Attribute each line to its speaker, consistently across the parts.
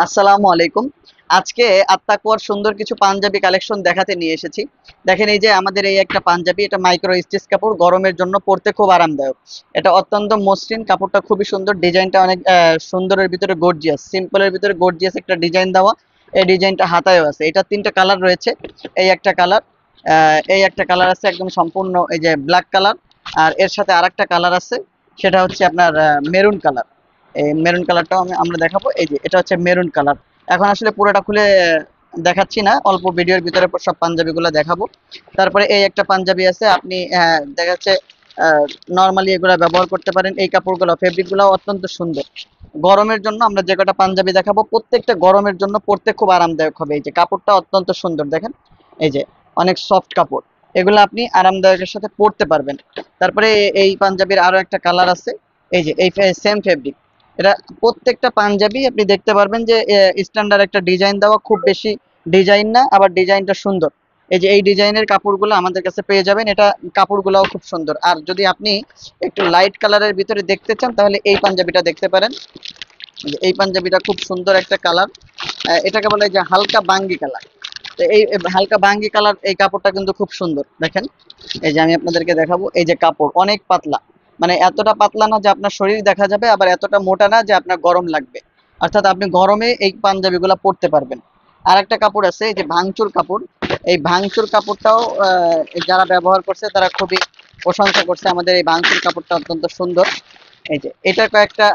Speaker 1: আসসালামু আলাইকুম। আজকে আত্তাকুয়ার সুন্দর কিছু পাঞ্জাবি কালেকশন দেখাতে নিয়ে এসেছি। দেখেন এই যে আমাদের এই একটা পাঞ্জাবি, এটা মাইক্রো স্টিচ কাপড়, গরমের জন্য পরতে খুব আরামদায়ক। এটা অত্যন্ত মসৃণ, কাপড়টা খুবই সুন্দর, ডিজাইনটা অনেক সুন্দরের ভিতরে গর্জিয়াস, সিম্পলের ভিতরে গর্জিয়াস একটা ডিজাইন দেওয়া। এই ডিজাইনটা হাতায়ও আছে। এটা তিনটা কালার রয়েছে। এই একটা কালার, এই একটা কালার আছে একদম সম্পূর্ণ এই যে ব্ল্যাক কালার, আর এর সাথে আরেকটা কালার আছে, সেটা হচ্ছে আপনার মেরুন কালার। এই মেরুন কালারটাও আমরা দেখাবো। এই যে এটা হচ্ছে মেরুন কালার। এখন আসলে পুরোটা খুলে দেখাচ্ছি না, অল্প ভিডিওর ভিতরে সব পাঞ্জাবিগুলো দেখাবো। তারপরে এই একটা পাঞ্জাবি আছে, আপনি দেখা যাচ্ছে নর্মালি এগুলা ব্যবহার করতে পারেন। এই কাপড়গুলো, ফেব্রিকগুলো অত্যন্ত সুন্দর। গরমের জন্য আমরা যে কটা পাঞ্জাবি দেখাবো, প্রত্যেকটা গরমের জন্য পরতে খুব আরামদায়ক হবে। এই যে কাপড়টা অত্যন্ত সুন্দর, দেখেন এই যে অনেক সফট কাপড়, এগুলো আপনি আরামদায়কের সাথে পরতে পারবেন। তারপরে এই পাঞ্জাবির আরো একটা কালার আছে। এই যে এই সেম ফেব্রিক, এটা প্রত্যেকটা পাঞ্জাবি আপনি দেখতে পারবেন যে স্ট্যান্ডার্ড একটা ডিজাইন দেওয়া, খুব বেশি ডিজাইন না, আবার ডিজাইনটা সুন্দর। এই যে এই ডিজাইনের কাপড়গুলো আমাদের কাছে পেয়ে যাবেন। এটা কাপড়গুলোও খুব সুন্দর। আর যদি আপনি একটু লাইট কালারের ভিতরে দেখতে চান, তাহলে এই পাঞ্জাবিটা দেখতে পারেন। এই পাঞ্জাবিটা খুব সুন্দর একটা কালার, এটাকে বলে যে হালকা বাঙ্গি কালার। তো এই হালকা বাঙ্গি কালার, এই কাপড়টা কিন্তু খুব সুন্দর। দেখেন এই যে আমি আপনাদেরকে দেখাবো, এই যে কাপড় অনেক পাতলা, মানে এতটা পাতলা না যে আপনার শরীর দেখা যাবে, আবার এতটা মোটা না যে আপনার গরম লাগবে। অর্থাৎ আপনি গরমে এই পাঞ্জাবিগুলো পরতে পারবেন। আর একটা কাপড় আছে, এই যে ভাঙচুর কাপড়। এই ভাঙচুর কাপড়টাও যারা ব্যবহার করছে তারা খুবই প্রশংসা করছে। আমাদের এই ভাঙচুর কাপড়টা অত্যন্ত সুন্দর। এই যে এটার কয়েকটা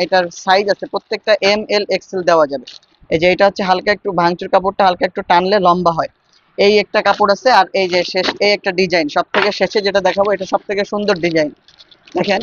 Speaker 1: এটার সাইজ আছে, প্রত্যেকটা এম এল এক্সেল দেওয়া যাবে। এই যে এটা হচ্ছে হালকা একটু ভাঙচুর কাপড়টা, হালকা একটু টানলে লম্বা হয়। এই একটা কাপড় আছে। আর এই যে শেষ এই একটা ডিজাইন, সব থেকে শেষে যেটা দেখাবো, এটা সব থেকে সুন্দর ডিজাইন। দেখেন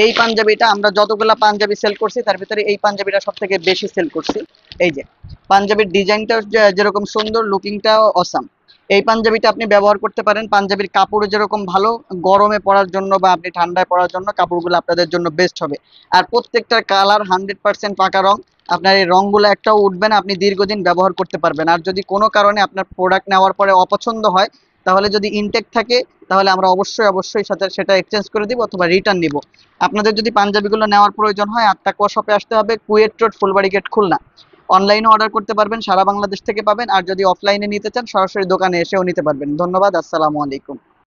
Speaker 1: এই পাঞ্জাবিটা আমরা যতগুলা পাঞ্জাবি সেল করছি, তার ভিতরে এই পাঞ্জাবিটা সব থেকে বেশি সেল করছি। এই যে পাঞ্জাবির ডিজাইনটা যেরকম সুন্দর, লুকিংটাও অসাম। এই পাঞ্জাবিটা আপনি ব্যবহার করতে পারেন। পাঞ্জাবির কাপড় যেরকম ভালো, গরমে পরার জন্য বা আপনি ঠান্ডায় পরার জন্য কাপড়গুলো আপনাদের জন্য বেস্ট হবে। আর প্রত্যেকটার কালার 100% পাকা রং। আপনার এই রংগুলো একটাও উঠবে না, আপনি দীর্ঘদিন ব্যবহার করতে পারবেন। আর যদি কোনো কারণে আপনার প্রোডাক্ট নেওয়ার পরে অপছন্দ হয়, তাহলে যদি ইনটেক থাকে, তাহলে আমরা অবশ্যই সাথে সেটা এক্সচেঞ্জ করে দিব অথবা রিটার্ন নিব। আপনাদের যদি পাঞ্জাবিগুলো নেওয়ার প্রয়োজন হয়, আত্তাকুয়া শপে আসতে হবে, কুয়েট রোড, ফুলবাড়ি গেট, খুলনা। অনলাইনে অর্ডার করতে পারবেন, সারা বাংলাদেশ থেকে পাবেন। আর যদি অফলাইনে নিতে চান, সরাসরি দোকানে এসেও নিতে পারবেন। ধন্যবাদ। আসসালামু আলাইকুম।